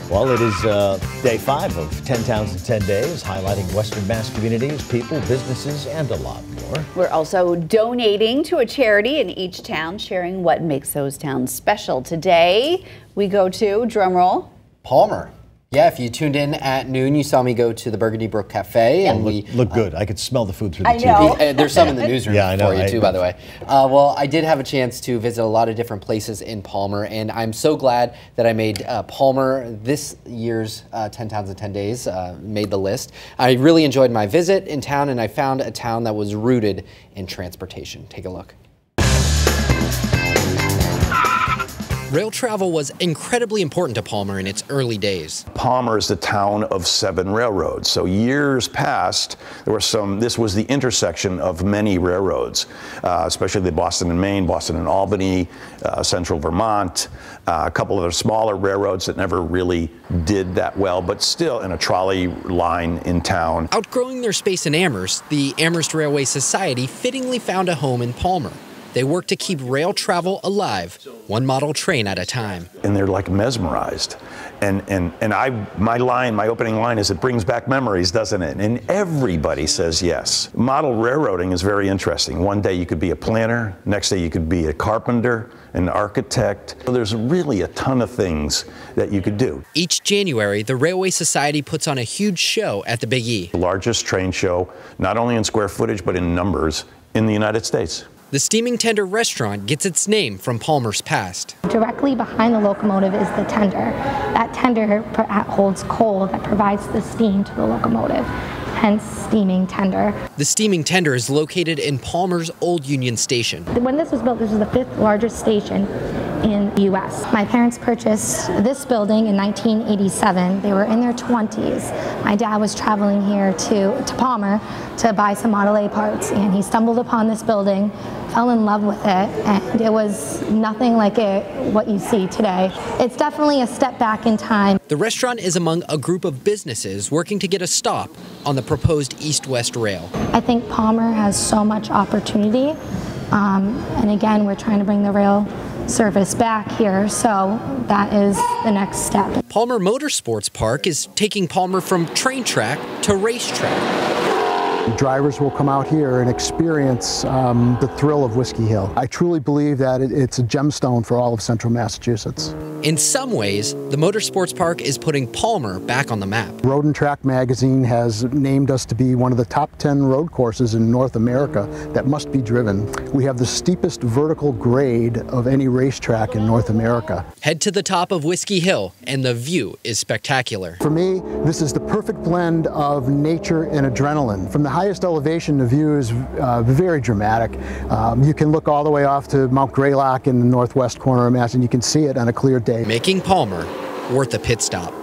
Well, it is day 5 of 10 Towns in 10 Days, highlighting Western Mass communities, people, businesses, and a lot more. We're also donating to a charity in each town, sharing what makes those towns special. Today, we go to, drumroll, Palmer. Yeah, if you tuned in at noon, you saw me go to the Burgundy Brook Cafe. And we look good. I could smell the food through the TV. know. There's some in the newsroom Yeah, I know. for you too, by the way. Well, I did have a chance to visit a lot of different places in Palmer, and I'm so glad that I made Palmer this year's 10 Towns in 10 Days, made the list. I really enjoyed my visit in town, and I found a town that was rooted in transportation. Take a look. Rail travel was incredibly important to Palmer in its early days. Palmer is the town of 7 railroads. So years past, this was the intersection of many railroads, especially the Boston and Maine, Boston and Albany, Central Vermont, a couple of other smaller railroads that never really did that well, but still in a trolley line in town. Outgrowing their space in Amherst, the Amherst Railway Society fittingly found a home in Palmer. They work to keep rail travel alive, one model train at a time. And they're like mesmerized. My opening line is, it brings back memories, doesn't it? And everybody says yes. Model railroading is very interesting. One day you could be a planner, next day you could be a carpenter, an architect. So there's really a ton of things that you could do. Each January, the Railway Society puts on a huge show at the Big E. The largest train show, not only in square footage, but in numbers in the United States. The Steaming Tender restaurant gets its name from Palmer's past. Directly behind the locomotive is the tender. That tender holds coal that provides the steam to the locomotive, hence Steaming Tender. The Steaming Tender is located in Palmer's Old Union Station. When this was built, this was the 5th largest station in the U.S. My parents purchased this building in 1987. They were in their 20s. My dad was traveling here to Palmer to buy some Model A parts, and he stumbled upon this building, fell in love with it, and it was nothing like what you see today. It's definitely a step back in time. The restaurant is among a group of businesses working to get a stop on the proposed east-west rail. I think Palmer has so much opportunity, and again, we're trying to bring the rail service back here, so that is the next step. Palmer Motorsports Park is taking Palmer from train track to racetrack. Drivers will come out here and experience the thrill of Whiskey Hill. I truly believe that it's a gemstone for all of central Massachusetts. In some ways, the Motorsports Park is putting Palmer back on the map. Road and Track magazine has named us to be one of the top 10 road courses in North America that must be driven. We have the steepest vertical grade of any racetrack in North America. Head to the top of Whiskey Hill, and the view is spectacular. For me, this is the perfect blend of nature and adrenaline. From the highest elevation, the view is very dramatic. You can look all the way off to Mount Greylock in the northwest corner of Mass, and you can see it on a clear day. Making Palmer worth a pit stop.